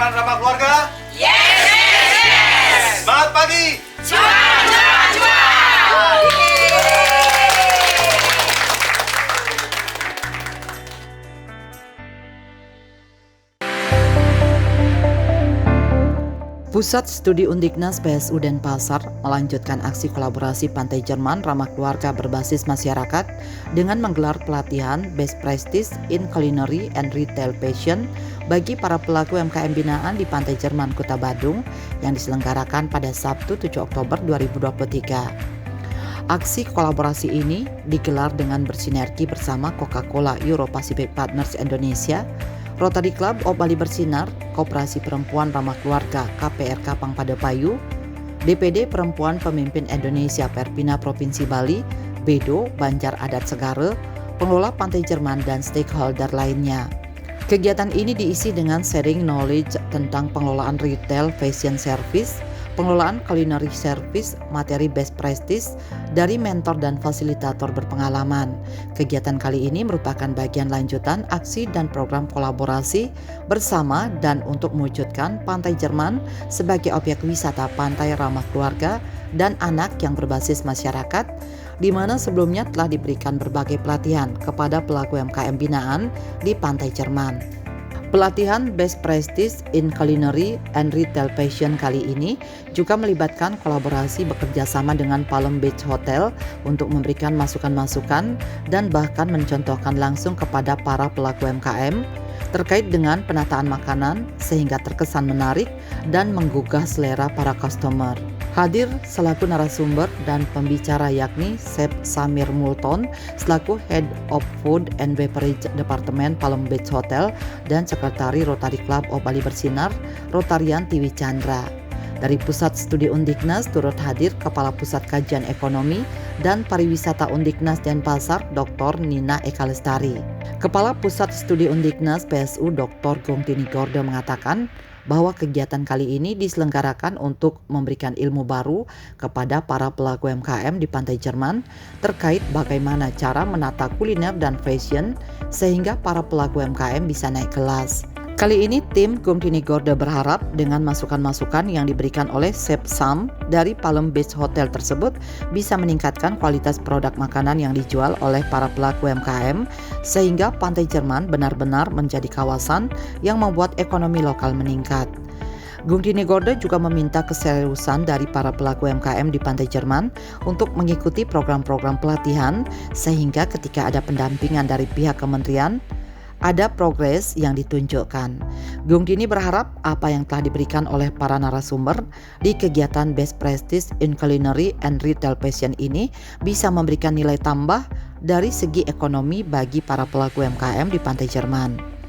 Jerman Ramah Keluarga? Yes! Semangat pagi! Juang, juang, juang! Pusat Studi Undiknas PSU Denpasar melanjutkan aksi kolaborasi Pantai Jerman Ramah Keluarga berbasis masyarakat dengan menggelar pelatihan Best Practice in Culinary and Retail Passion bagi para pelaku UMKM binaan di Pantai Jerman, Kota Badung yang diselenggarakan pada Sabtu 7 Oktober 2023. Aksi kolaborasi ini digelar dengan bersinergi bersama Coca-Cola Euro Pacific Partners Indonesia, Rotary Club of Bali Bersinar, Koperasi Perempuan Ramah Keluarga KPRK Pangpadepayu, DPD Perempuan Pemimpin Indonesia Perpina Provinsi Bali, Bedo, Banjar Adat Segare, pengelola Pantai Jerman dan stakeholder lainnya. Kegiatan ini diisi dengan sharing knowledge tentang pengelolaan retail fashion service, pengelolaan culinary service, materi best practice dari mentor dan fasilitator berpengalaman. Kegiatan kali ini merupakan bagian lanjutan aksi dan program kolaborasi bersama dan untuk mewujudkan Pantai Jerman sebagai objek wisata pantai ramah keluarga dan anak yang berbasis masyarakat, di mana sebelumnya telah diberikan berbagai pelatihan kepada pelaku UMKM binaan di Pantai Jerman. Pelatihan Best Practice in Culinary and Retail Passion kali ini juga melibatkan kolaborasi bekerja sama dengan Palm Beach Hotel untuk memberikan masukan-masukan dan bahkan mencontohkan langsung kepada para pelaku UMKM terkait dengan penataan makanan sehingga terkesan menarik dan menggugah selera para customer. Hadir selaku narasumber dan pembicara yakni Chef Samir Multon selaku Head of Food and Beverage Departemen Palm Beach Hotel dan Sekretari Rotary Club of Bali Bersinar, Rotarian Tiwi Chandra. Dari Pusat Studi Undiknas turut hadir Kepala Pusat Kajian Ekonomi dan Pariwisata Undiknas Denpasar Dr. Nina Eka Lestari. Kepala Pusat Studi Undiknas PSU Dr. Gongtini Gorde mengatakan bahwa kegiatan kali ini diselenggarakan untuk memberikan ilmu baru kepada para pelaku UMKM di Pantai Jerman terkait bagaimana cara menata kuliner dan fashion sehingga para pelaku UMKM bisa naik kelas. Kali ini tim Gongtini Gorde berharap dengan masukan-masukan yang diberikan oleh Chef Sam dari Palm Beach Hotel tersebut bisa meningkatkan kualitas produk makanan yang dijual oleh para pelaku UMKM sehingga Pantai Jerman benar-benar menjadi kawasan yang membuat ekonomi lokal meningkat. Gongtini Gorde juga meminta keseriusan dari para pelaku UMKM di Pantai Jerman untuk mengikuti program-program pelatihan sehingga ketika ada pendampingan dari pihak kementerian ada progres yang ditunjukkan. Gongtini berharap apa yang telah diberikan oleh para narasumber di kegiatan Best Practice in Culinary and Retail Passion ini bisa memberikan nilai tambah dari segi ekonomi bagi para pelaku UMKM di Pantai Jerman.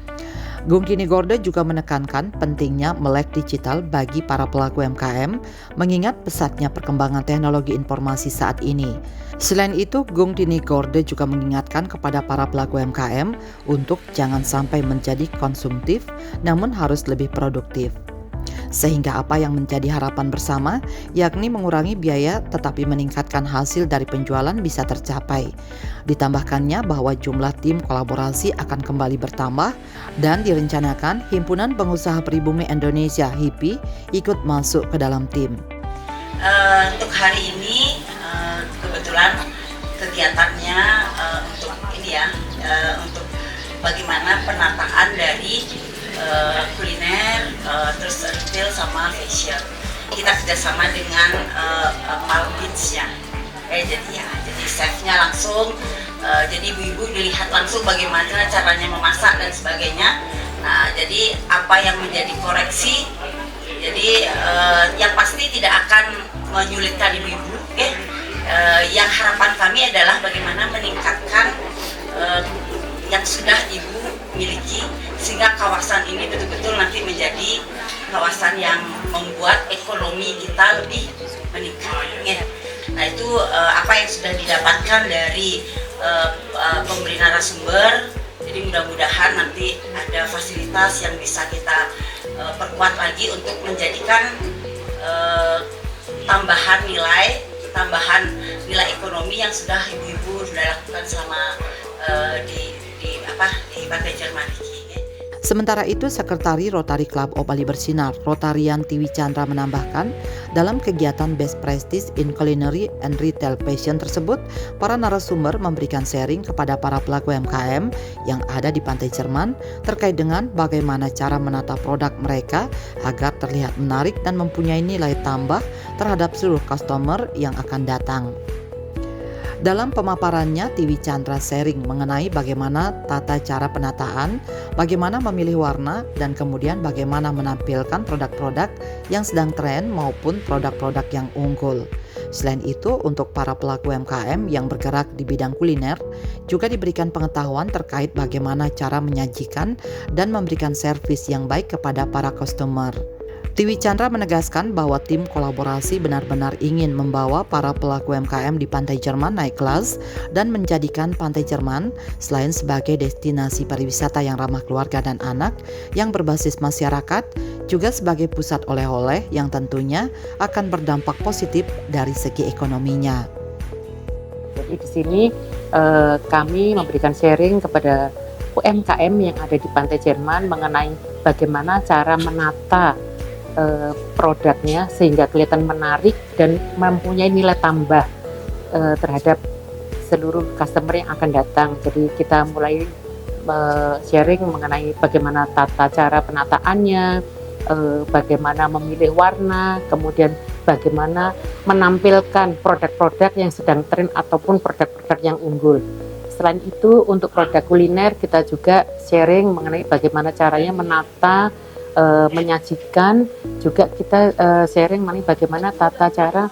Gongtini Gorde juga menekankan pentingnya melek digital bagi para pelaku UMKM mengingat pesatnya perkembangan teknologi informasi saat ini. Selain itu, Gongtini Gorde juga mengingatkan kepada para pelaku UMKM untuk jangan sampai menjadi konsumtif namun harus lebih produktif. Sehingga apa yang menjadi harapan bersama yakni mengurangi biaya tetapi meningkatkan hasil dari penjualan bisa tercapai. Ditambahkannya bahwa jumlah tim kolaborasi akan kembali bertambah dan direncanakan Himpunan Pengusaha Pribumi Indonesia HIPI ikut masuk ke dalam tim. Untuk hari ini kebetulan kegiatannya untuk ini ya, untuk bagaimana penataan dari kuliner, terus retail sama fashion. Kita kerjasama dengan Palm Beach ya. Jadi chefnya langsung, jadi ibu-ibu dilihat langsung bagaimana caranya memasak dan sebagainya. Nah, jadi apa yang menjadi koreksi, jadi yang pasti tidak akan menyulitkan ibu-ibu. Yang harapan kami adalah bagaimana meningkatkan yang sudah ibu miliki sehingga kawasan ini betul-betul nanti menjadi kawasan yang membuat ekonomi kita lebih meningkat. Nah itu apa yang sudah didapatkan dari pemberi narasumber. Jadi mudah-mudahan nanti ada fasilitas yang bisa kita perkuat lagi untuk menjadikan tambahan nilai ekonomi yang sudah ibu-ibu sudah lakukan selama di Pantai Jerman ini. Sementara itu, Sekretari Rotary Club of Bali Bersinar, Rotarian Tiwi Chandra menambahkan, dalam kegiatan Best Practice in Culinary and Retail Passion tersebut, para narasumber memberikan sharing kepada para pelaku UMKM yang ada di Pantai Jerman terkait dengan bagaimana cara menata produk mereka agar terlihat menarik dan mempunyai nilai tambah terhadap seluruh customer yang akan datang. Dalam pemaparannya, Tiwi Chandra sharing mengenai bagaimana tata cara penataan, bagaimana memilih warna, dan kemudian bagaimana menampilkan produk-produk yang sedang tren maupun produk-produk yang unggul. Selain itu, untuk para pelaku UMKM yang bergerak di bidang kuliner, juga diberikan pengetahuan terkait bagaimana cara menyajikan dan memberikan servis yang baik kepada para customer. Tiwi Chandra menegaskan bahwa tim kolaborasi benar-benar ingin membawa para pelaku UMKM di Pantai Jerman naik kelas dan menjadikan Pantai Jerman selain sebagai destinasi pariwisata yang ramah keluarga dan anak yang berbasis masyarakat, juga sebagai pusat oleh-oleh yang tentunya akan berdampak positif dari segi ekonominya. Jadi di sini kami memberikan sharing kepada UMKM yang ada di Pantai Jerman mengenai bagaimana cara menata produknya sehingga kelihatan menarik dan mempunyai nilai tambah terhadap seluruh customer yang akan datang. Jadi kita mulai sharing mengenai bagaimana tata cara penataannya, bagaimana memilih warna, kemudian bagaimana menampilkan produk-produk yang sedang tren ataupun produk-produk yang unggul. Selain itu, untuk produk kuliner kita juga sharing mengenai bagaimana caranya menata, menyajikan. Juga kita sharing mengenai bagaimana tata cara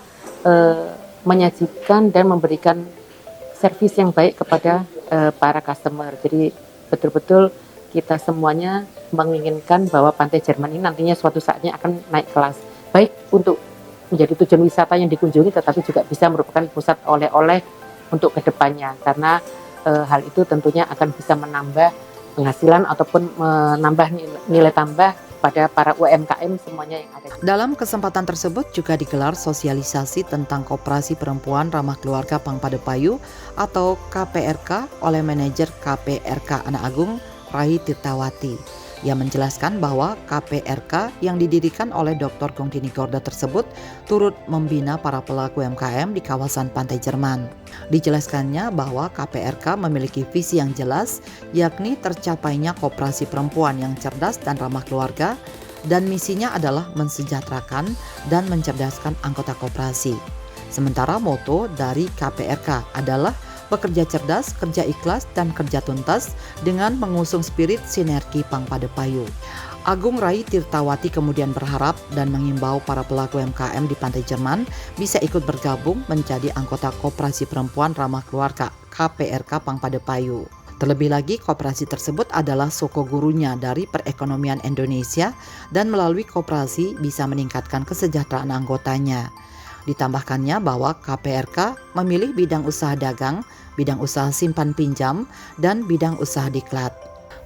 menyajikan dan memberikan servis yang baik kepada para customer. Jadi betul-betul kita semuanya menginginkan bahwa Pantai Jerman ini nantinya suatu saatnya akan naik kelas, baik untuk menjadi tujuan wisata yang dikunjungi, tetapi juga bisa merupakan pusat oleh-oleh untuk kedepannya, karena hal itu tentunya akan bisa menambah penghasilan ataupun menambah nilai tambah pada para UMKM semuanya yang ada. Dalam kesempatan tersebut juga digelar sosialisasi tentang Koperasi Perempuan Ramah Keluarga Pangpadepayu atau KPRK oleh manajer KPRK Anak Agung Rai Tirtawati. Ia menjelaskan bahwa KPRK yang didirikan oleh Dr. Gongdini Gorda tersebut turut membina para pelaku UMKM di kawasan Pantai Jerman. Dijelaskannya bahwa KPRK memiliki visi yang jelas, yakni tercapainya koperasi perempuan yang cerdas dan ramah keluarga, dan misinya adalah mensejahterakan dan mencerdaskan anggota koperasi. Sementara moto dari KPRK adalah bekerja cerdas, kerja ikhlas, dan kerja tuntas dengan mengusung spirit sinergi Pangpadepayu. Agung Rai Tirtawati kemudian berharap dan mengimbau para pelaku UMKM di Pantai Jerman bisa ikut bergabung menjadi anggota Koperasi Perempuan Ramah Keluarga KPRK Pangpadepayu. Terlebih lagi, koperasi tersebut adalah soko gurunya dari perekonomian Indonesia dan melalui koperasi bisa meningkatkan kesejahteraan anggotanya. Ditambahkannya bahwa KPRK memilih bidang usaha dagang, bidang usaha simpan pinjam, dan bidang usaha diklat.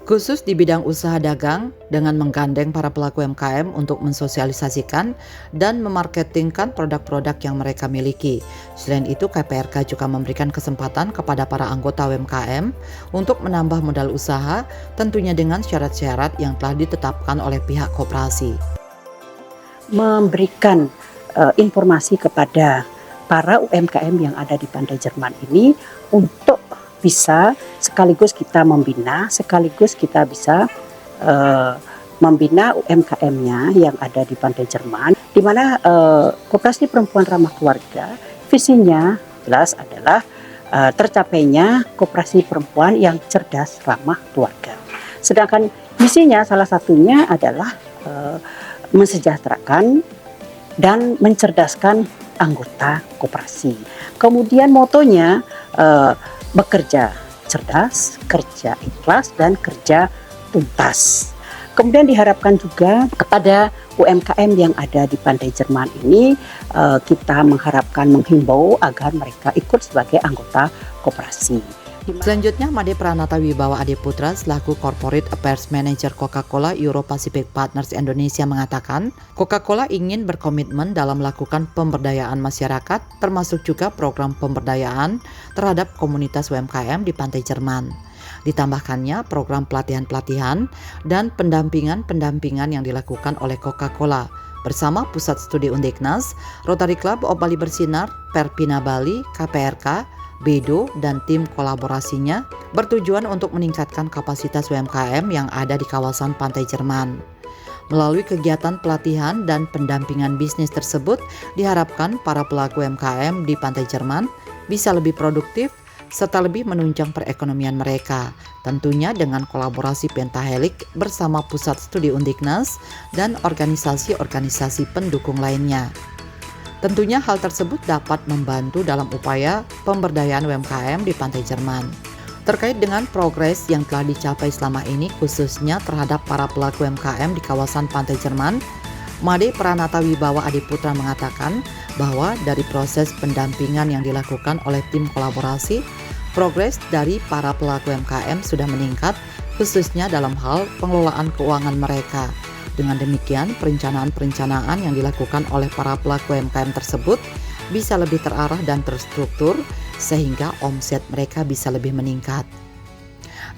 Khusus di bidang usaha dagang, dengan menggandeng para pelaku UMKM untuk mensosialisasikan dan memarketingkan produk-produk yang mereka miliki. Selain itu, KPRK juga memberikan kesempatan kepada para anggota UMKM untuk menambah modal usaha, tentunya dengan syarat-syarat yang telah ditetapkan oleh pihak koperasi. Memberikan informasi kepada para UMKM yang ada di Pantai Jerman ini untuk bisa sekaligus kita membina, sekaligus kita bisa membina UMKM-nya yang ada di Pantai Jerman, di mana Koperasi Perempuan Ramah Keluarga visinya jelas adalah tercapainya koperasi perempuan yang cerdas ramah keluarga. Sedangkan misinya salah satunya adalah mensejahterakan dan mencerdaskan anggota koperasi. Kemudian motonya bekerja cerdas, kerja ikhlas, dan kerja tuntas. Kemudian diharapkan juga kepada UMKM yang ada di Pantai Jerman ini, kita menghimbau agar mereka ikut sebagai anggota koperasi. Selanjutnya, Made Pranata Wibawa Ade Putra selaku Corporate Affairs Manager Coca-Cola Euro Pacific Partners Indonesia mengatakan, Coca-Cola ingin berkomitmen dalam melakukan pemberdayaan masyarakat, termasuk juga program pemberdayaan terhadap komunitas UMKM di Pantai Jerman. Ditambahkannya program pelatihan-pelatihan dan pendampingan-pendampingan yang dilakukan oleh Coca-Cola bersama Pusat Studi Undiknas, Rotary Club of Bali Bersinar, Perpina Bali, KPRK, Bedo, dan tim kolaborasinya bertujuan untuk meningkatkan kapasitas UMKM yang ada di kawasan Pantai Jerman. Melalui kegiatan pelatihan dan pendampingan bisnis tersebut, diharapkan para pelaku UMKM di Pantai Jerman bisa lebih produktif serta lebih menunjang perekonomian mereka, tentunya dengan kolaborasi Pentahelix bersama Pusat Studi Undiknas dan organisasi-organisasi pendukung lainnya. Tentunya hal tersebut dapat membantu dalam upaya pemberdayaan UMKM di Pantai Jerman. Terkait dengan progres yang telah dicapai selama ini, khususnya terhadap para pelaku UMKM di kawasan Pantai Jerman, Made Pranata Wibawa Adiputra mengatakan bahwa dari proses pendampingan yang dilakukan oleh tim kolaborasi, progres dari para pelaku UMKM sudah meningkat, khususnya dalam hal pengelolaan keuangan mereka. Dengan demikian, perencanaan-perencanaan yang dilakukan oleh para pelaku UMKM tersebut bisa lebih terarah dan terstruktur, sehingga omset mereka bisa lebih meningkat.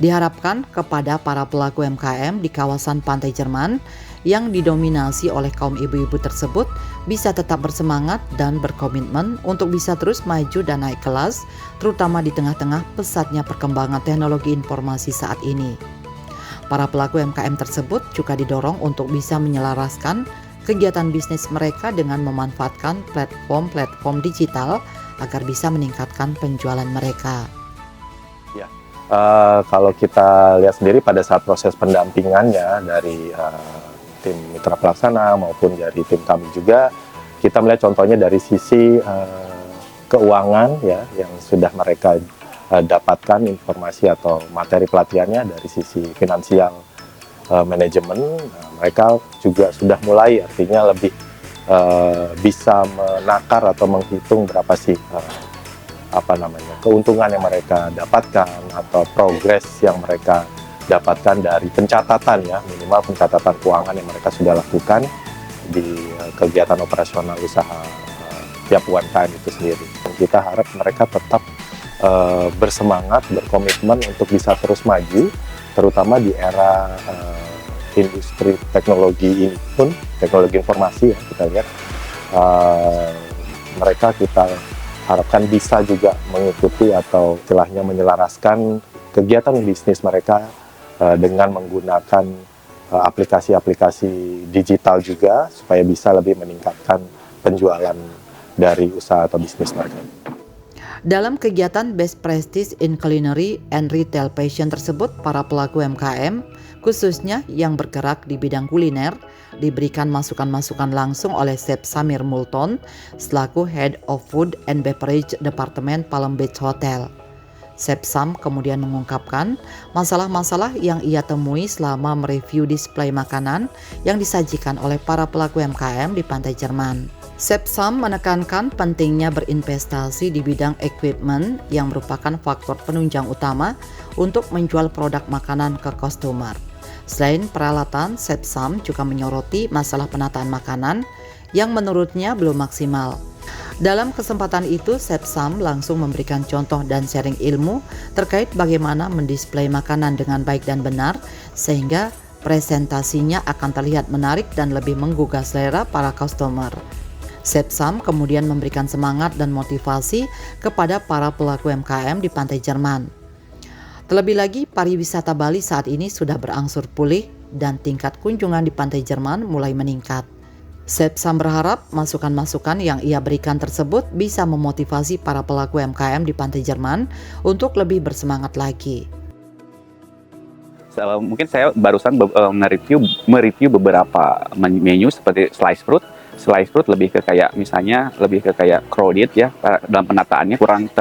Diharapkan kepada para pelaku UMKM di kawasan Pantai Jerman yang didominasi oleh kaum ibu-ibu tersebut bisa tetap bersemangat dan berkomitmen untuk bisa terus maju dan naik kelas, terutama di tengah-tengah pesatnya perkembangan teknologi informasi saat ini. Para pelaku UMKM tersebut juga didorong untuk bisa menyelaraskan kegiatan bisnis mereka dengan memanfaatkan platform-platform digital agar bisa meningkatkan penjualan mereka. Ya, kalau kita lihat sendiri pada saat proses pendampingannya dari tim mitra pelaksana maupun dari tim kami juga, kita melihat contohnya dari sisi keuangan ya yang sudah mereka dapatkan informasi atau materi pelatihannya dari sisi finansial manajemen. Mereka juga sudah mulai artinya lebih bisa menakar atau menghitung berapa sih keuntungan yang mereka dapatkan atau progres yang mereka dapatkan dari pencatatan ya, minimal pencatatan keuangan yang mereka sudah lakukan di kegiatan operasional usaha tiap UMKM itu sendiri. Dan kita harap mereka tetap bersemangat, berkomitmen untuk bisa terus maju, terutama di era industri teknologi ini pun, teknologi informasi ya kita lihat, mereka kita harapkan bisa juga mengikuti atau istilahnya menyelaraskan kegiatan bisnis mereka dengan menggunakan aplikasi-aplikasi digital juga supaya bisa lebih meningkatkan penjualan dari usaha atau bisnis mereka. Dalam kegiatan Best Practice in Culinary and Retail Passion tersebut, para pelaku UMKM, khususnya yang bergerak di bidang kuliner, diberikan masukan-masukan langsung oleh Chef Samir Multon selaku Head of Food and Beverage Department Palm Beach Hotel. Chef Sam kemudian mengungkapkan masalah-masalah yang ia temui selama mereview display makanan yang disajikan oleh para pelaku UMKM di Pantai Jerman. Chef Sam menekankan pentingnya berinvestasi di bidang equipment yang merupakan faktor penunjang utama untuk menjual produk makanan ke customer. Selain peralatan, Chef Sam juga menyoroti masalah penataan makanan yang menurutnya belum maksimal. Dalam kesempatan itu, Chef Sam langsung memberikan contoh dan sharing ilmu terkait bagaimana mendisplay makanan dengan baik dan benar sehingga presentasinya akan terlihat menarik dan lebih menggugah selera para customer. Chef Sam kemudian memberikan semangat dan motivasi kepada para pelaku UMKM di Pantai Jerman. Terlebih lagi, pariwisata Bali saat ini sudah berangsur pulih dan tingkat kunjungan di Pantai Jerman mulai meningkat. Chef Sam berharap masukan-masukan yang ia berikan tersebut bisa memotivasi para pelaku UMKM di Pantai Jerman untuk lebih bersemangat lagi. Mungkin saya barusan mereview beberapa menu seperti slice fruit. Slice fruit lebih ke kayak misalnya lebih ke kayak crowded ya, dalam penataannya kurang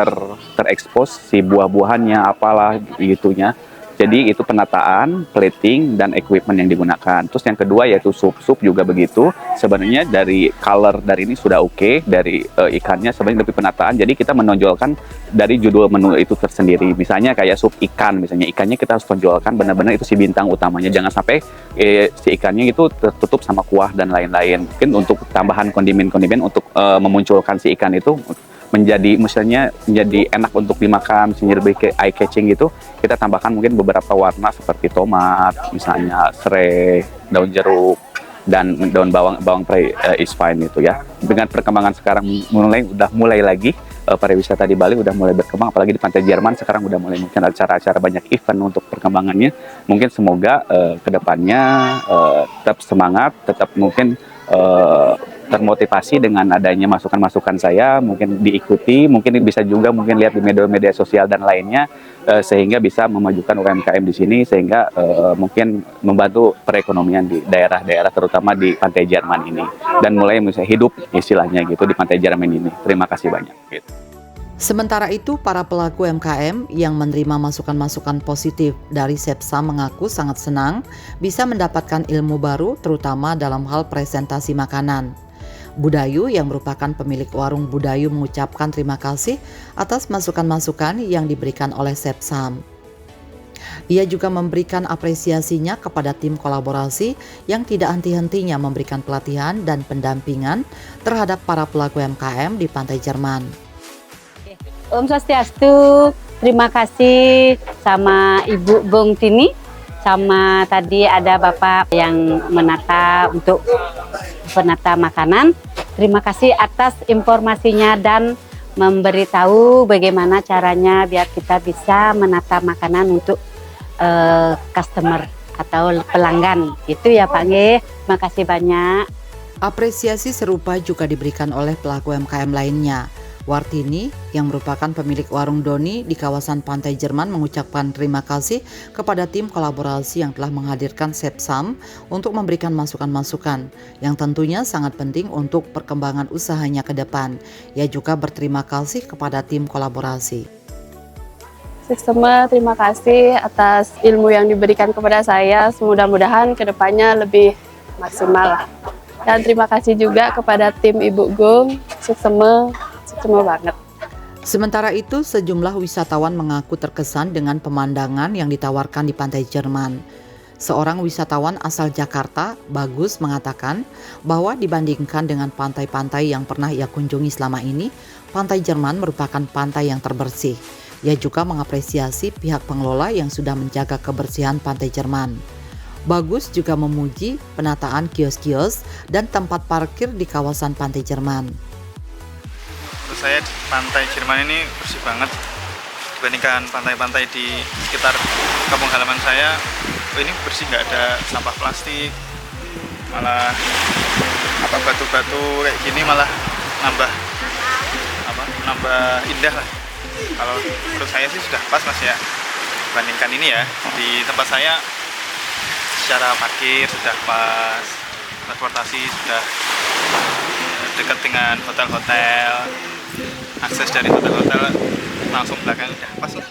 terekspos si buah-buahannya apalah gitunya. Jadi itu penataan, plating, dan equipment yang digunakan. Terus yang kedua yaitu sup juga begitu. Sebenarnya dari color dari ini sudah oke, dari ikannya sebenarnya lebih penataan. Jadi kita menonjolkan dari judul menu itu tersendiri. Misalnya kayak sup ikan, misalnya ikannya kita harus tonjolkan benar-benar itu si bintang utamanya. Jangan sampai si ikannya itu tertutup sama kuah dan lain-lain. Mungkin untuk tambahan kondimen-kondimen untuk memunculkan si ikan itu menjadi enak untuk dimakan, misalnya lebih ke eye catching gitu, kita tambahkan mungkin beberapa warna seperti tomat, misalnya serai, daun jeruk, dan daun bawang prei is fine itu ya. Dengan perkembangan sekarang udah mulai lagi pariwisata di Bali udah mulai berkembang, apalagi di pantai Jerman sekarang udah mulai mungkin acara-acara banyak event untuk perkembangannya. Mungkin semoga kedepannya tetap semangat, tetap mungkin termotivasi dengan adanya masukan-masukan saya, mungkin diikuti, mungkin bisa juga mungkin lihat di media-media sosial dan lainnya, sehingga bisa memajukan UMKM di sini, sehingga mungkin membantu perekonomian di daerah-daerah terutama di pantai Jerman ini, dan mulai misalnya hidup istilahnya gitu di pantai Jerman ini. Terima kasih banyak. Gitu. Sementara itu, para pelaku UMKM yang menerima masukan-masukan positif dari Sepsam mengaku sangat senang bisa mendapatkan ilmu baru, terutama dalam hal presentasi makanan. Budayu yang merupakan pemilik warung Budayu mengucapkan terima kasih atas masukan-masukan yang diberikan oleh Sepsam. Ia juga memberikan apresiasinya kepada tim kolaborasi yang tidak henti-hentinya memberikan pelatihan dan pendampingan terhadap para pelaku UMKM di pantai Jerman. Om Swastiastu, terima kasih sama Ibu Bung Tini, sama tadi ada Bapak yang menata untuk penata makanan. Terima kasih atas informasinya dan memberitahu bagaimana caranya biar kita bisa menata makanan untuk customer atau pelanggan. Itu ya Pak Nge, terima kasih banyak. Apresiasi serupa juga diberikan oleh pelaku UMKM lainnya. Wartini yang merupakan pemilik warung Doni di kawasan pantai Jerman mengucapkan terima kasih kepada tim kolaborasi yang telah menghadirkan Sepsam untuk memberikan masukan-masukan yang tentunya sangat penting untuk perkembangan usahanya ke depan. Ia juga berterima kasih kepada tim kolaborasi. Semua terima kasih atas ilmu yang diberikan kepada saya. Mudah-mudahan kedepannya lebih maksimal. Dan terima kasih juga kepada tim Ibu Gung, semua banget. Sementara itu, sejumlah wisatawan mengaku terkesan dengan pemandangan yang ditawarkan di pantai Jerman. Seorang wisatawan asal Jakarta, Bagus, mengatakan bahwa dibandingkan dengan pantai-pantai yang pernah ia kunjungi selama ini, pantai Jerman merupakan pantai yang terbersih. Ia juga mengapresiasi pihak pengelola yang sudah menjaga kebersihan pantai Jerman. Bagus juga memuji penataan kios-kios dan tempat parkir di kawasan pantai Jerman. Menurut saya pantai Jerman ini bersih banget dibandingkan pantai-pantai di sekitar kampung halaman saya. Ini bersih, nggak ada sampah plastik, malah batu-batu kayak gini malah nambah indah lah. Kalau menurut saya sih sudah pas Mas ya, dibandingkan ini ya, di tempat saya secara parkir sudah pas, transportasi sudah dekat dengan hotel-hotel, akses dari hotel-hotel langsung belakang udah pas lah.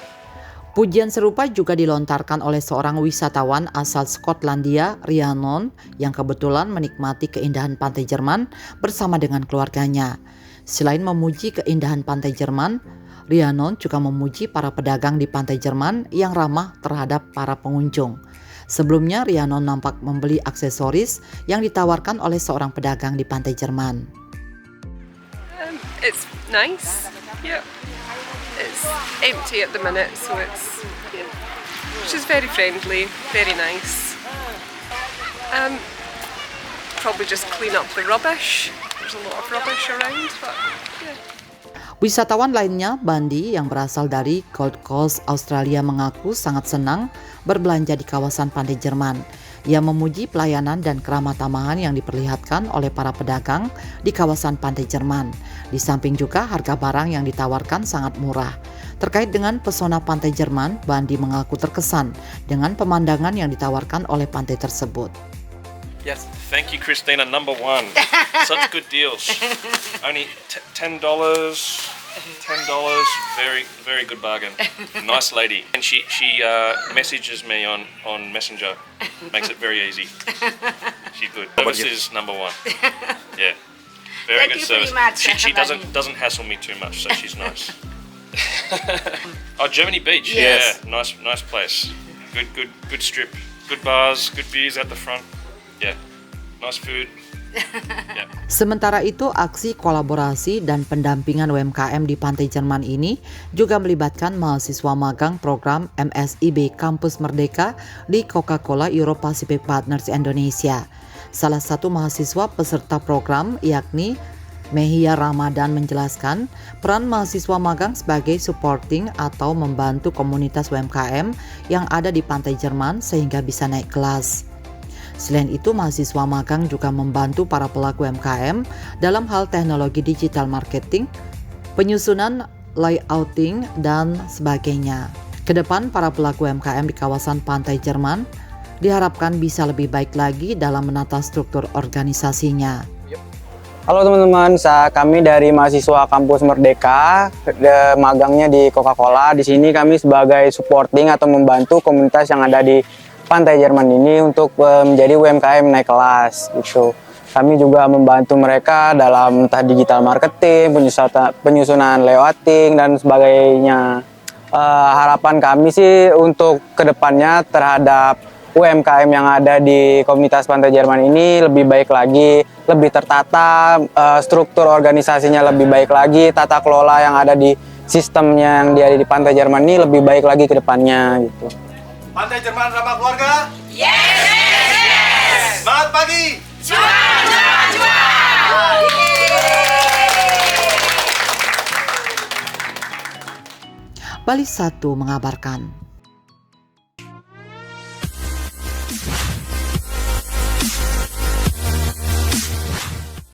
Pujian serupa juga dilontarkan oleh seorang wisatawan asal Skotlandia, Rhiannon, yang kebetulan menikmati keindahan pantai Jerman bersama dengan keluarganya. Selain memuji keindahan pantai Jerman, Rhiannon juga memuji para pedagang di pantai Jerman yang ramah terhadap para pengunjung. Sebelumnya, Rhiannon nampak membeli aksesoris yang ditawarkan oleh seorang pedagang di pantai Jerman. It's nice. Yeah. It's empty at the minute, so it's she's very friendly, very nice. Probably just clean up the rubbish. There's a lot of rubbish around, but yeah. Wisatawan lainnya, Bandi, yang berasal dari Gold Coast, Australia, mengaku sangat senang berbelanja di kawasan pantai Jerman. Ia memuji pelayanan dan keramah tamahan yang diperlihatkan oleh para pedagang di kawasan pantai Jerman. Di samping juga harga barang yang ditawarkan sangat murah. Terkait dengan pesona pantai Jerman, Bandi mengaku terkesan dengan pemandangan yang ditawarkan oleh pantai tersebut. Yes, thank you, Christina. Number one, such good deals. Only $10. Very, very good bargain. Nice lady, and she messages me on Messenger. Makes it very easy. She's good. Service is number one. Yeah, very good service. She doesn't hassle me too much, so she's nice. Oh, Germany Beach. Yes. Yeah, nice place. Good strip. Good bars. Good beers at the front. Yeah, nice food. Sementara itu, aksi kolaborasi dan pendampingan UMKM di Pantai Jerman ini juga melibatkan mahasiswa magang program MSIB Kampus Merdeka di Coca-Cola Euro-Pacific Partners Indonesia. Salah satu mahasiswa peserta program yakni Mehia Ramadan menjelaskan peran mahasiswa magang sebagai supporting atau membantu komunitas UMKM yang ada di Pantai Jerman sehingga bisa naik kelas. Selain itu, mahasiswa magang juga membantu para pelaku UMKM dalam hal teknologi digital marketing, penyusunan layouting, dan sebagainya. Kedepan, para pelaku UMKM di kawasan Pantai Jerman diharapkan bisa lebih baik lagi dalam menata struktur organisasinya. Halo teman-teman, kami dari mahasiswa Kampus Merdeka, magangnya di Coca-Cola. Di sini kami sebagai supporting atau membantu komunitas yang ada di Pantai Jerman ini untuk menjadi UMKM naik kelas gitu. Kami juga membantu mereka dalam entah digital marketing, penyusunan layouting dan sebagainya. Harapan kami sih untuk kedepannya terhadap UMKM yang ada di komunitas Pantai Jerman ini lebih baik lagi, lebih tertata, struktur organisasinya lebih baik lagi, tata kelola yang ada di sistemnya yang ada di Pantai Jerman ini lebih baik lagi ke depannya gitu. Pantai Jerman ramah keluarga? Yes! Semangat pagi! Juang! Bali 1 mengabarkan.